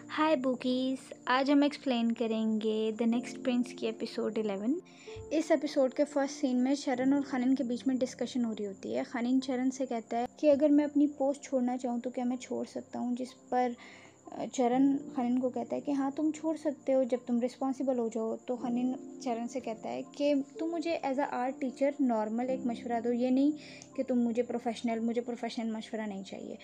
हाय बुकीज़। आज हम एक्सप्लेन करेंगे द नेक्स्ट प्रिंस की एपिसोड 11। इस एपिसोड के फर्स्ट सीन में शरण और खनिन के बीच में डिस्कशन हो रही होती है। खनिन शरण से कहता है कि अगर मैं अपनी पोस्ट छोड़ना चाहूँ तो क्या मैं छोड़ सकता हूँ, जिस पर चरण खनिन को कहता है कि हाँ तुम छोड़ सकते हो जब तुम रिस्पॉन्सिबल हो जाओ। तो खनिन चरण से कहता है कि तुम मुझे as a art teacher normal एक मशवरा दो, ये नहीं कि तुम मुझे प्रोफेशनल मशवरा नहीं चाहिए।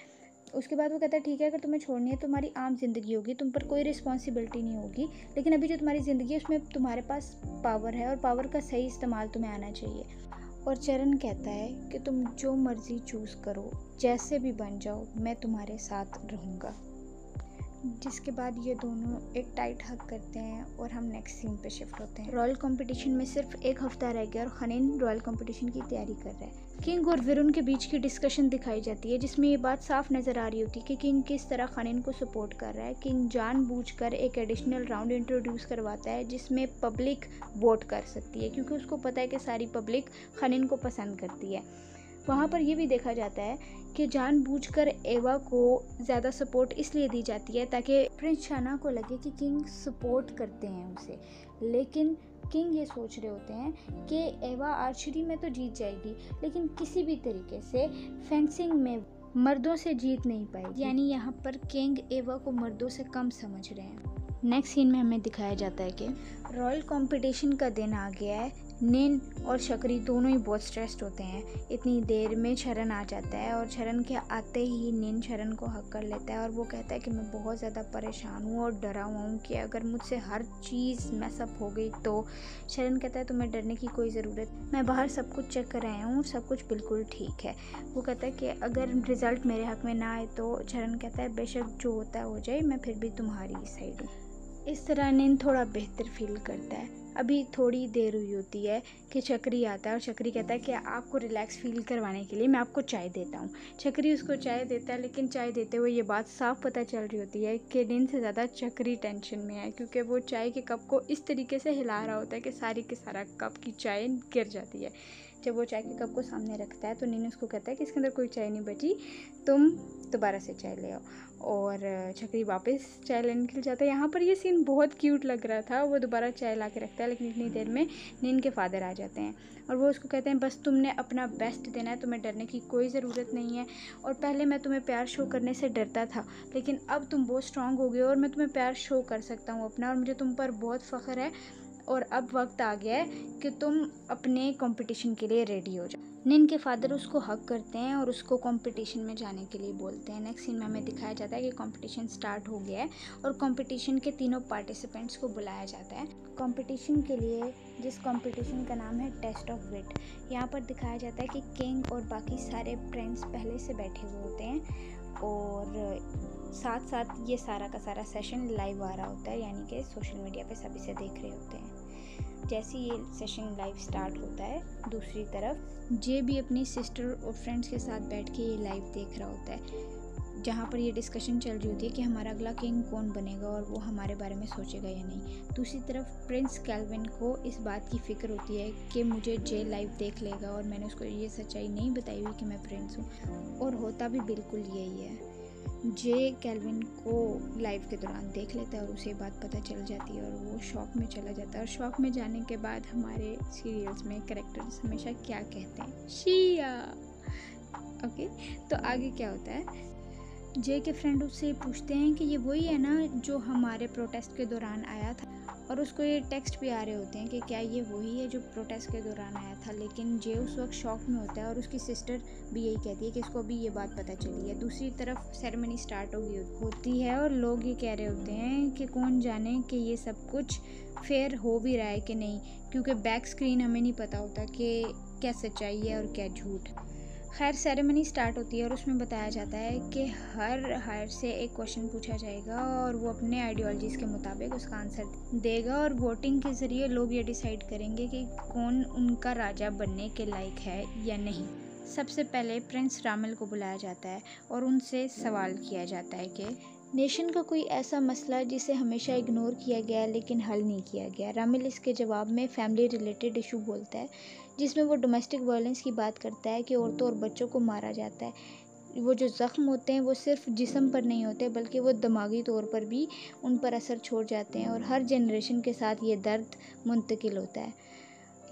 उसके बाद वो कहता है ठीक है, अगर तुम्हें छोड़नी है तुम्हारी आम ज़िंदगी होगी, तुम पर कोई रिस्पॉन्सिबिलिटी नहीं होगी, लेकिन अभी जो तुम्हारी ज़िंदगी है उसमें तुम्हारे पास पावर है और पावर का सही इस्तेमाल तुम्हें आना चाहिए। और चरण कहता है कि तुम जो मर्ज़ी चूज़ करो, जैसे भी बन जाओ, मैं तुम्हारे साथ रहूँगा। जिसके बाद ये दोनों एक टाइट हग करते हैं और हम नेक्स्ट सीन पे शिफ्ट होते हैं। रॉयल कंपटीशन में सिर्फ एक हफ्ता रह गया और खनिन रॉयल कंपटीशन की तैयारी कर रहा है। किंग और विरुन के बीच की डिस्कशन दिखाई जाती है, जिसमें ये बात साफ नज़र आ रही होती है कि किंग किस तरह खनिन को सपोर्ट कर रहा है। किंग जानबूझकर एक एडिशनल राउंड इंट्रोड्यूस करवाता है जिसमें पब्लिक वोट कर सकती है, क्योंकि उसको पता है कि सारी पब्लिक खनिन को पसंद करती है। वहाँ पर यह भी देखा जाता है कि जानबूझकर एवा को ज़्यादा सपोर्ट इसलिए दी जाती है ताकि प्रिंस शाना को लगे कि किंग सपोर्ट करते हैं उसे, लेकिन किंग ये सोच रहे होते हैं कि एवा आर्चरी में तो जीत जाएगी, लेकिन किसी भी तरीके से फेंसिंग में मर्दों से जीत नहीं पाएगी। यानी यहाँ पर किंग एवा को मर्दों से कम समझ रहे हैं। नेक्स्ट सीन में हमें दिखाया जाता है कि रॉयल कंपटीशन का दिन आ गया है। निन और शकरी दोनों ही बहुत स्ट्रेस्ड होते हैं। इतनी देर में शरण आ जाता है और शरण के आते ही निन शरण को हक कर लेता है और वो कहता है कि मैं बहुत ज़्यादा परेशान हूँ और डरा हुआ हूँ कि अगर मुझसे हर चीज़ मैसअप हो गई तो। शरण कहता है तुम्हें डरने की कोई ज़रूरत, मैं बाहर सब कुछ चेक कर आया हूँ, सब कुछ बिल्कुल ठीक है। वो कहता है कि अगर रिज़ल्ट मेरे हक में ना आए तो। शरण कहता है बेशक जो होता है हो जाए, मैं फिर भी तुम्हारी साइड हूँ। इस तरह निन थोड़ा बेहतर फील करता है। अभी थोड़ी देर हुई होती है कि चक्री आता है और चक्री कहता है कि आपको रिलैक्स फील करवाने के लिए मैं आपको चाय देता हूँ। चक्री उसको चाय देता है, लेकिन चाय देते हुए ये बात साफ पता चल रही होती है कि निन से ज़्यादा चक्री टेंशन में है, क्योंकि वो चाय के कप को इस तरीके से हिला रहा होता है कि सारी के सारा कप की चाय गिर जाती है। जब वो चाय के कप को सामने रखता है तो निन उसको कहता है कि इसके अंदर कोई चाय नहीं बची, तुम दोबारा से चाय ले आओ। और चक्री वापस चाय लेने निकल जाता है। यहाँ पर ये सीन बहुत क्यूट लग रहा था। वो दोबारा चाय ला के रखता है, लेकिन इतनी देर में निन के फादर आ जाते हैं और वो उसको कहते हैं बस तुमने अपना बेस्ट देना है, तुम्हें डरने की कोई ज़रूरत नहीं है। और पहले मैं तुम्हें प्यार शो करने से डरता था, लेकिन अब तुम बहुत स्ट्रांग हो गए हो और मैं तुम्हें प्यार शो कर सकता हूँ अपना, और मुझे तुम पर बहुत फ़ख्र है। और अब वक्त आ गया है कि तुम अपने कंपटीशन के लिए रेडी हो जाओ। निन के फादर उसको हक करते हैं और उसको कंपटीशन में जाने के लिए बोलते हैं। नेक्स्ट सीन में हमें दिखाया जाता है कि कंपटीशन स्टार्ट हो गया है और कंपटीशन के तीनों पार्टिसिपेंट्स को बुलाया जाता है कंपटीशन के लिए, जिस कंपटीशन का नाम है टेस्ट ऑफ विट। यहाँ पर दिखाया जाता है कि किंग और बाकी सारे प्रिंस पहले से बैठे हुए होते हैं और साथ साथ ये सारा का सारा सेशन लाइव आ रहा होता है, यानी कि सोशल मीडिया पे सभी से देख रहे होते हैं। जैसे ये सेशन लाइव स्टार्ट होता है, दूसरी तरफ जे भी अपनी सिस्टर और फ्रेंड्स के साथ बैठ के ये लाइव देख रहा होता है, जहाँ पर ये डिस्कशन चल रही होती है कि हमारा अगला किंग कौन बनेगा और वो हमारे बारे में सोचेगा या नहीं। दूसरी तरफ प्रिंस कैल्विन को इस बात की फ़िक्र होती है कि मुझे जे लाइव देख लेगा और मैंने उसको ये सच्चाई नहीं बताई हुई कि मैं प्रिंस हूँ, और होता भी बिल्कुल यही है। जे कैल्विन को लाइव के दौरान देख लेता है और उसे बात पता चल जाती है और वो शॉक में चला जाता है। और शॉक में जाने के बाद हमारे सीरियल्स में कैरेक्टर्स हमेशा क्या कहते हैं, शिया। ओके, तो आगे क्या होता है, जे के फ्रेंड उससे पूछते हैं कि ये वही है ना जो हमारे प्रोटेस्ट के दौरान आया था, और उसको ये टेक्स्ट भी आ रहे होते हैं कि क्या ये वही है जो प्रोटेस्ट के दौरान आया था। लेकिन जे उस वक्त शॉक में होता है और उसकी सिस्टर भी यही कहती है कि इसको अभी ये बात पता चली है। दूसरी तरफ सेरेमनी स्टार्ट होती है और लोग ये कह रहे होते हैं कि कौन जाने कि ये सब कुछ फेयर हो भी रहा है कि नहीं, क्योंकि बैक स्क्रीन हमें नहीं पता होता कि क्या सच्चाई है और क्या झूठ। खैर सेरेमनी स्टार्ट होती है और उसमें बताया जाता है कि हर से एक क्वेश्चन पूछा जाएगा और वो अपने आइडियोलॉजीज़ के मुताबिक उसका आंसर देगा, और वोटिंग के ज़रिए लोग ये डिसाइड करेंगे कि कौन उनका राजा बनने के लायक है या नहीं। सबसे पहले प्रिंस रामिल को बुलाया जाता है और उनसे सवाल किया जाता है कि नेशन का कोई ऐसा मसला जिसे हमेशा इग्नोर किया गया लेकिन हल नहीं किया गया। रामिल इसके जवाब में फैमिली रिलेटेड इशू बोलता है, जिसमें वो डोमेस्टिक वायलेंस की बात करता है कि औरतों और बच्चों को मारा जाता है। वो जो ज़ख्म होते हैं वो सिर्फ जिस्म पर नहीं होते बल्कि वो दिमागी तौर पर भी उन पर असर छोड़ जाते हैं और हर जनरेशन के साथ ये दर्द मुंतकिल होता है।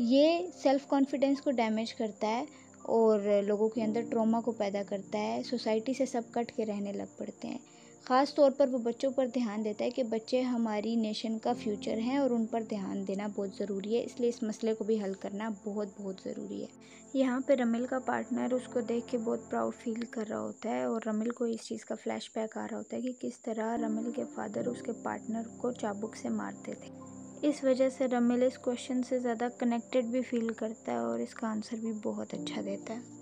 ये सेल्फ़ कॉन्फिडेंस को डैमेज करता है और लोगों के अंदर ट्रॉमा को पैदा करता है। सोसाइटी से सब कट के रहने लग पड़ते हैं। ख़ास तौर पर वो बच्चों पर ध्यान देता है कि बच्चे हमारी नेशन का फ्यूचर हैं और उन पर ध्यान देना बहुत ज़रूरी है, इसलिए इस मसले को भी हल करना बहुत बहुत ज़रूरी है। यहाँ पे रमिल का पार्टनर उसको देख के बहुत प्राउड फील कर रहा होता है और रमिल को इस चीज़ का फ्लैशबैक आ रहा होता है कि किस तरह रमिल के फादर उसके पार्टनर को चाबुक से मारते थे। इस वजह से रमिल इस क्वेश्चन से ज़्यादा कनेक्टेड भी फील करता है और इसका आंसर भी बहुत अच्छा देता है।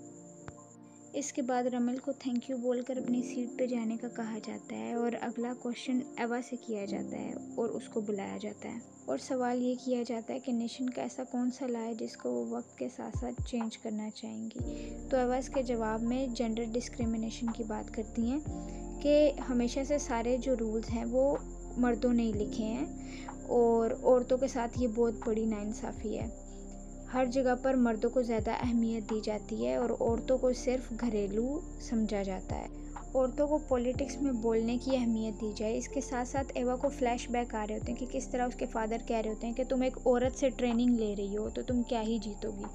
इसके बाद रमिल को थैंक यू बोलकर अपनी सीट पे जाने का कहा जाता है और अगला क्वेश्चन एवा से किया जाता है और उसको बुलाया जाता है और सवाल ये किया जाता है कि नेशन का ऐसा कौन सा लॉ है जिसको वो वक्त के साथ साथ चेंज करना चाहेंगी। तो एवा इसके जवाब में जेंडर डिस्क्रिमिनेशन की बात करती हैं कि हमेशा से सारे जो रूल्स हैं वो मर्दों ने ही लिखे हैं और औरतों के साथ ये बहुत बड़ी नाइंसाफ़ी है। हर जगह पर मर्दों को ज़्यादा अहमियत दी जाती है और औरतों को सिर्फ घरेलू समझा जाता है। औरतों को पॉलिटिक्स में बोलने की अहमियत दी जाए। इसके साथ साथ एवा को फ्लैशबैक आ रहे होते हैं कि किस तरह उसके फादर कह रहे होते हैं कि तुम एक औरत से ट्रेनिंग ले रही हो तो तुम क्या ही जीतोगी।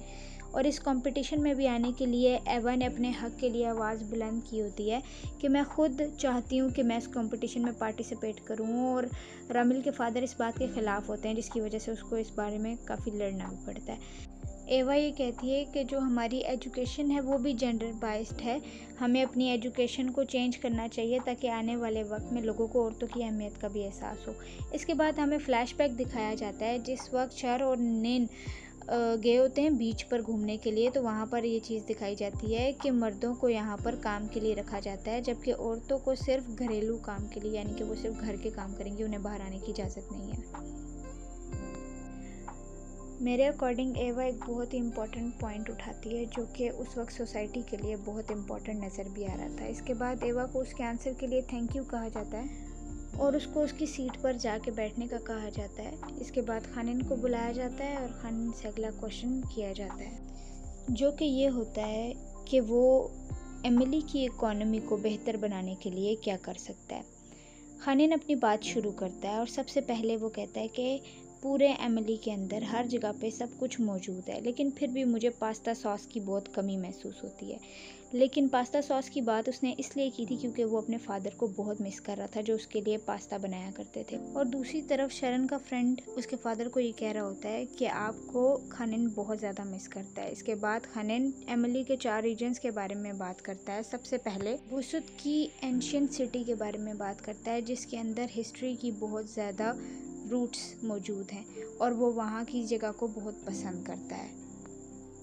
और इस कंपटीशन में भी आने के लिए एवा ने अपने हक़ के लिए आवाज़ बुलंद की होती है कि मैं ख़ुद चाहती हूँ कि मैं इस कंपटीशन में पार्टिसिपेट करूँ और रमिल के फादर इस बात के ख़िलाफ़ होते हैं जिसकी वजह से उसको इस बारे में काफ़ी लड़ना भी पड़ता है। एवा ये कहती है कि जो हमारी एजुकेशन है वो भी जेंडर बाइस्ड है। हमें अपनी एजुकेशन को चेंज करना चाहिए ताकि आने वाले वक्त में लोगों को औरतों की अहमियत का भी एहसास हो। इसके बाद हमें फ्लैशबैक दिखाया जाता है जिस वक्त शर और निन गए होते हैं बीच पर घूमने के लिए, तो वहाँ पर ये चीज़ दिखाई जाती है कि मर्दों को यहाँ पर काम के लिए रखा जाता है जबकि औरतों को सिर्फ घरेलू काम के लिए, यानी कि वो सिर्फ घर के काम करेंगी, उन्हें बाहर आने की इजाज़त नहीं है। मेरे अकॉर्डिंग एवा एक बहुत ही इम्पॉर्टेंट पॉइंट उठाती है जो कि उस वक्त सोसाइटी के लिए बहुत इम्पॉर्टेंट नज़र भी आ रहा था। इसके बाद एवा को उसके आंसर के लिए थैंक यू कहा जाता है और उसको उसकी सीट पर जाके बैठने का कहा जाता है। इसके बाद खानिन को बुलाया जाता है और खानिन से अगला क्वेश्चन किया जाता है जो कि ये होता है कि वो एमिली की इकॉनमी को बेहतर बनाने के लिए क्या कर सकता है। खानिन अपनी बात शुरू करता है और सबसे पहले वो कहता है कि पूरे एमिली के अंदर हर जगह पे सब कुछ मौजूद है लेकिन फिर भी मुझे पास्ता सॉस की बहुत कमी महसूस होती है। लेकिन पास्ता सॉस की बात उसने इसलिए की थी क्योंकि वो अपने फादर को बहुत मिस कर रहा था जो उसके लिए पास्ता बनाया करते थे। और दूसरी तरफ शरण का फ्रेंड उसके फादर को ये कह रहा होता है कि आपको खानिन बहुत ज़्यादा मिस करता है। इसके बाद खानिन एमिली के 4 रीजन्स के बारे में बात करता है। सबसे पहले बुसुत की एंशियंट सिटी के बारे में बात करता है जिसके अंदर हिस्ट्री की बहुत ज़्यादा रूट्स मौजूद हैं और वो वहाँ की जगह को बहुत पसंद करता है।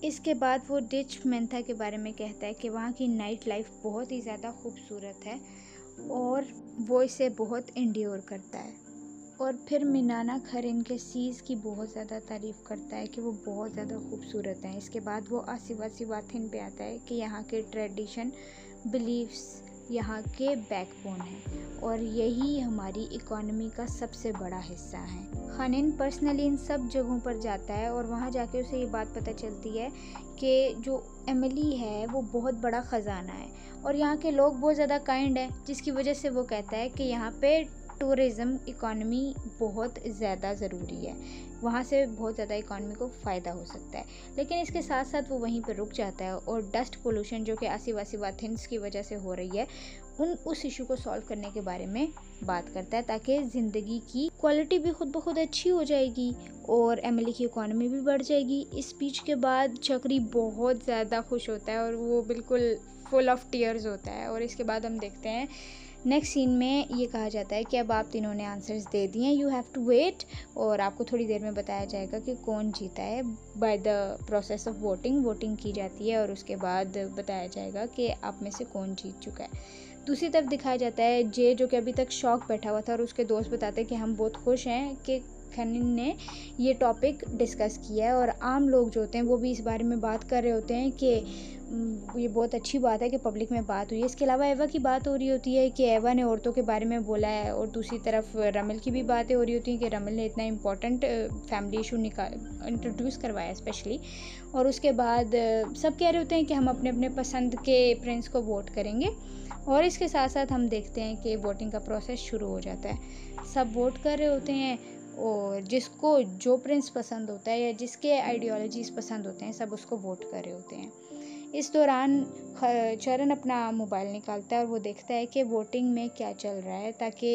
इसके बाद वो डिच मेंथा के बारे में कहता है कि वहाँ की नाइट लाइफ बहुत ही ज़्यादा खूबसूरत है और वो इसे बहुत एंड्योर करता है। और फिर मिनाना खरिन के सीज़ की बहुत ज़्यादा तारीफ़ करता है कि वो बहुत ज़्यादा खूबसूरत हैं। इसके बाद वो आसिवासी वाथिन पे आता है कि यहाँ के ट्रेडिशन बिलीव्स यहाँ के बैकबोन हैं और यही हमारी इकोनॉमी का सबसे बड़ा हिस्सा है। खानिन पर्सनली इन सब जगहों पर जाता है और वहाँ जाके उसे ये बात पता चलती है कि जो एमिली है वो बहुत बड़ा ख़जाना है और यहाँ के लोग बहुत ज़्यादा काइंड हैं जिसकी वजह से वो कहता है कि यहाँ पे टूरिज़्म इकॉनमी बहुत ज़्यादा ज़रूरी है, वहाँ से बहुत ज़्यादा इकॉनमी को फ़ायदा हो सकता है। लेकिन इसके साथ साथ वो वहीं पर रुक जाता है और डस्ट पोल्यूशन जो कि आसिवासी वाथिन्स की वजह से हो रही है उस इशू को सॉल्व करने के बारे में बात करता है ताकि ज़िंदगी की क्वालिटी भी खुद ब खुद अच्छी हो जाएगी और एमिली की इकॉनमी भी बढ़ जाएगी। इस स्पीच के बाद चक्री बहुत ज़्यादा खुश होता है और वो बिल्कुल फुल ऑफ टीयर्स होता है। और इसके बाद हम देखते हैं नेक्स्ट सीन में ये कहा जाता है कि अब आप तीनों ने आंसर्स दे दिए, यू हैव टू वेट, और आपको थोड़ी देर में बताया जाएगा कि कौन जीता है। By the process of voting की जाती है और उसके बाद बताया जाएगा कि आप में से कौन जीत चुका है। दूसरी तरफ दिखाया जाता है जे जो कि अभी तक शॉक बैठा हुआ था और उसके दोस्त बताते हैं कि हम बहुत खुश हैं कि खनीन ने ये टॉपिक डिस्कस किया है और आम लोग जो होते हैं वो भी इस बारे में बात कर रहे होते हैं कि ये बहुत अच्छी बात है कि पब्लिक में बात हुई है। इसके अलावा एवा की बात हो रही होती है कि एवा ने औरतों के बारे में बोला है और दूसरी तरफ रमिल की भी बातें हो रही होती हैं कि रमिल ने इतना इम्पोर्टेंट फैमिली इशू इंट्रोड्यूस करवाया स्पेशली। और उसके बाद सब कह रहे होते हैं कि हम अपने अपने पसंद के प्रिंस को वोट करेंगे और इसके साथ साथ हम देखते हैं कि वोटिंग का प्रोसेस शुरू हो जाता है। सब वोट कर रहे होते हैं और जिसको जो प्रिंस पसंद होता है या जिसके आइडियोलॉजीज़ पसंद होते हैं सब उसको वोट कर रहे होते हैं। इस दौरान चरण अपना मोबाइल निकालता है और वो देखता है कि वोटिंग में क्या चल रहा है ताकि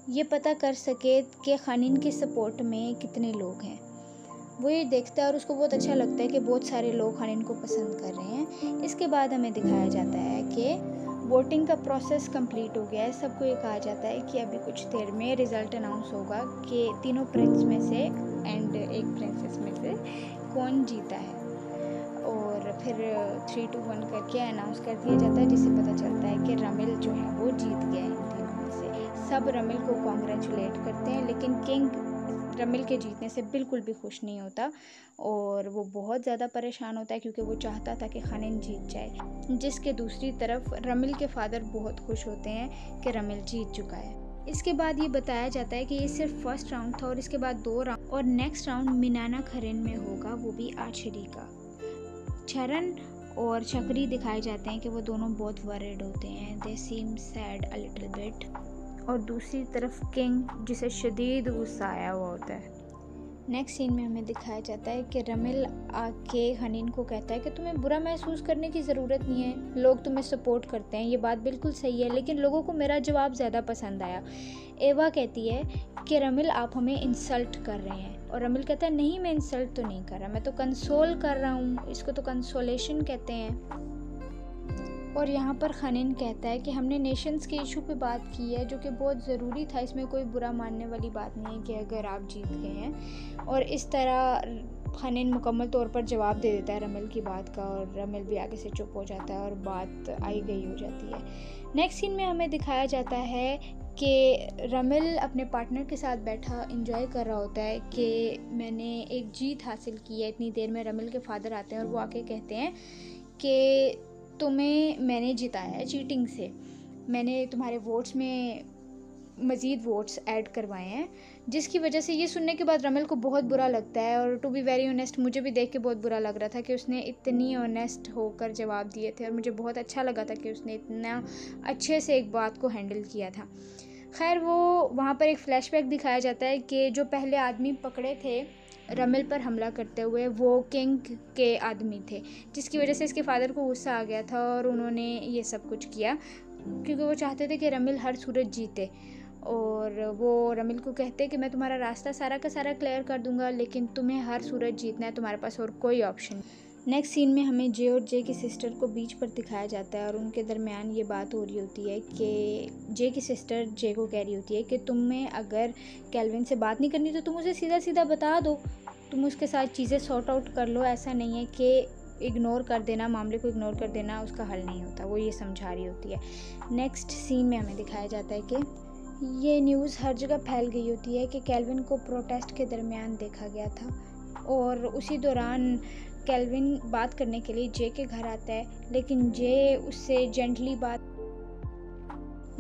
ये पता कर सके कि खनीन के सपोर्ट में कितने लोग हैं। वो ये देखता है और उसको बहुत अच्छा लगता है कि बहुत सारे लोग खनीन को पसंद कर रहे हैं। इसके बाद हमें दिखाया जाता है कि वोटिंग का प्रोसेस कंप्लीट हो गया है। सबको ये कहा जाता है कि अभी कुछ देर में रिज़ल्ट अनाउंस होगा कि तीनों प्रिंस में से एंड एक प्रिंसेस में से कौन जीता है और फिर 3, 2, 1 करके अनाउंस कर दिया जाता है जिससे पता चलता है कि रमिल जो है वो जीत गया है इन तीनों में से। सब रमिल को कॉन्ग्रेचुलेट करते हैं लेकिन किंग रमिल के जीतने से बिल्कुल भी खुश नहीं होता और वो बहुत ज़्यादा परेशान होता है क्योंकि वो चाहता था कि खनीन जीत जाए। जिसके दूसरी तरफ रमिल के फादर बहुत खुश होते हैं कि रमिल जीत चुका है। इसके बाद ये बताया जाता है कि ये सिर्फ फर्स्ट राउंड था और इसके बाद 2 राउंड और नेक्स्ट राउंड मिनाना खरीन में होगा, वो भी आर्चरी का। चरण और चक्री दिखाए जाते हैं कि वो दोनों बहुत वरीड होते हैं, दे सीम सैड अ लिटिल बिट। और दूसरी तरफ किंग जिसे शदीद गुस्सा आया हुआ होता है। नेक्स्ट सीन में हमें दिखाया जाता है कि रमिल आके खनीन को कहता है कि तुम्हें बुरा महसूस करने की ज़रूरत नहीं है, लोग तुम्हें सपोर्ट करते हैं, ये बात बिल्कुल सही है, लेकिन लोगों को मेरा जवाब ज़्यादा पसंद आया। एवा कहती है कि रमिल आप हमें इंसल्ट कर रहे हैं और रमिल कहता है नहीं मैं इंसल्ट तो नहीं कर रहा, मैं तो कंसोल कर रहा हूँ, इसको तो कंसोलेशन कहते हैं। और यहाँ पर खनीन कहता है कि हमने नेशंस के इशू पे बात की है जो कि बहुत ज़रूरी था, इसमें कोई बुरा मानने वाली बात नहीं है कि अगर आप जीत गए हैं। और इस तरह खनीन मुकम्मल तौर पर जवाब दे देता है रमिल की बात का और रमिल भी आगे से चुप हो जाता है और बात आई गई हो जाती है। नेक्स्ट सीन में हमें दिखाया जाता है कि रमिल अपने पार्टनर के साथ बैठा एंजॉय कर रहा होता है कि मैंने एक जीत हासिल की है। इतनी देर में रमिल के फादर आते हैं और वो आके कहते हैं कि तुम्हें मैंने जिताया है चीटिंग से, मैंने तुम्हारे वोट्स में मज़ीद वोट्स ऐड करवाए हैं। जिसकी वजह से ये सुनने के बाद रमिल को बहुत बुरा लगता है और टू बी वेरी ऑनेस्ट मुझे भी देख के बहुत बुरा लग रहा था कि उसने इतनी ऑनेस्ट होकर जवाब दिए थे और मुझे बहुत अच्छा लगा था कि उसने इतना अच्छे से एक बात को हैंडल किया था। खैर वो वहाँ पर एक फ्लैशबैक दिखाया जाता है कि जो पहले आदमी पकड़े थे रमिल पर हमला करते हुए वो किंग के आदमी थे, जिसकी वजह से इसके फादर को गुस्सा आ गया था और उन्होंने ये सब कुछ किया क्योंकि वो चाहते थे कि रमिल हर सूरत जीते। और वो रमिल को कहते कि मैं तुम्हारा रास्ता सारा का सारा क्लियर कर दूंगा लेकिन तुम्हें हर सूरत जीतना है, तुम्हारे पास और कोई ऑप्शन। नेक्स्ट सीन में हमें जे और जे की सिस्टर को बीच पर दिखाया जाता है और उनके दरमियान ये बात हो रही होती है कि जे की सिस्टर जे को कह रही होती है कि तुम्हें अगर केल्विन से बात नहीं करनी तो तुम उसे सीधा सीधा बता दो, तुम उसके साथ चीज़ें सॉर्ट आउट कर लो, ऐसा नहीं है कि इग्नोर कर देना, मामले को इग्नोर कर देना उसका हल नहीं होता, वो ये समझा रही होती है। नेक्स्ट सीन में हमें दिखाया जाता है कि ये न्यूज़ हर जगह फैल गई होती है कि केल्विन को प्रोटेस्ट के दरमियान देखा गया था और उसी दौरान केल्विन बात करने के लिए जे के घर आता है लेकिन जे उससे जेंटली बात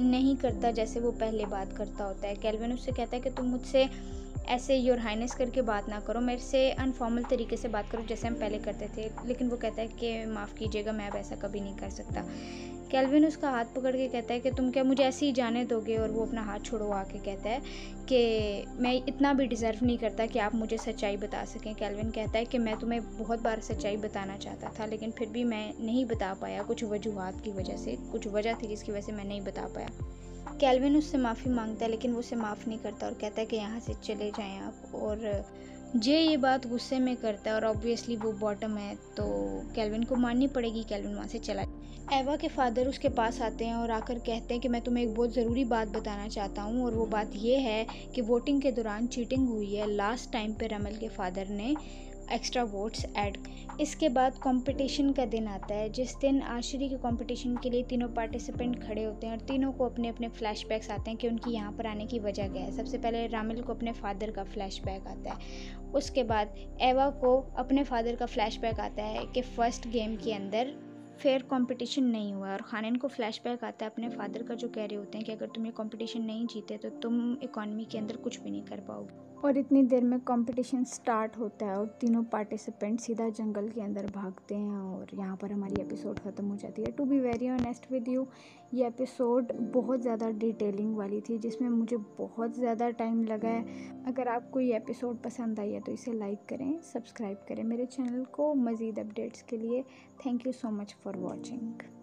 नहीं करता जैसे वो पहले बात करता होता है। केल्विन उससे कहता है कि तुम मुझसे ऐसे योर हाइनेस करके बात ना करो, मेरे से अनफॉर्मल तरीके से बात करो जैसे हम पहले करते थे। लेकिन वो कहता है कि माफ़ कीजिएगा मैं अब ऐसा कभी नहीं कर सकता। केल्विन उसका हाथ पकड़ के कहता है कि तुम क्या मुझे ऐसे ही जाने दोगे, और वो अपना हाथ छुड़वा के कहता है कि मैं इतना भी डिज़र्व नहीं करता कि आप मुझे सच्चाई बता सकें। केल्विन कहता है कि मैं तुम्हें बहुत बार सच्चाई बताना चाहता था लेकिन फिर भी मैं नहीं बता पाया, कुछ वजूहात की वजह से, कुछ वजह थी जिसकी वजह से मैं नहीं बता पाया। केल्विन उससे माफ़ी मांगता है लेकिन वो उसे माफ़ नहीं करता और कहता है कि यहाँ से चले जाएं आप। और जे ये बात गुस्से में करता है और ऑब्वियसली वो बॉटम है तो केल्विन को माननी पड़ेगी। केल्विन वहाँ से चला। एवा के फादर उसके पास आते हैं और आकर कहते हैं कि मैं तुम्हें एक बहुत ज़रूरी बात बताना चाहता हूँ और वो बात ये है कि वोटिंग के दौरान चीटिंग हुई है। लास्ट टाइम पे रमिल के फादर ने एक्स्ट्रा वोट्स ऐड। इसके बाद कंपटीशन का दिन आता है, जिस दिन आर्चरी के कंपटीशन के लिए तीनों पार्टिसिपेंट खड़े होते हैं और तीनों को अपने अपने फ्लैशबैक्स आते हैं कि उनकी यहाँ पर आने की वजह क्या है। सबसे पहले रामिल को अपने फादर का फ्लैशबैक आता है, उसके बाद एवा को अपने फादर का फ्लैशबैक आता है कि फ़र्स्ट गेम के अंदर फेयर कंपटीशन नहीं हुआ, और खानिन को फ्लैशबैक आता है अपने फादर का, जो कह रहे होते हैं कि अगर तुम ये कंपटीशन नहीं जीते तो तुम इकॉनमी के अंदर कुछ भी नहीं कर पाओगे। और इतनी देर में कंपटीशन स्टार्ट होता है और तीनों पार्टिसिपेंट सीधा जंगल के अंदर भागते हैं और यहाँ पर हमारी एपिसोड ख़त्म हो जाती है। To be very honest with you, ये एपिसोड बहुत ज़्यादा डिटेलिंग वाली थी, जिसमें मुझे बहुत ज़्यादा टाइम लगा है। अगर आपको ये एपिसोड पसंद आई है तो इसे लाइक करें, सब्सक्राइब करें मेरे चैनल को मज़ीद अपडेट्स के लिए। Thank you so much for watching.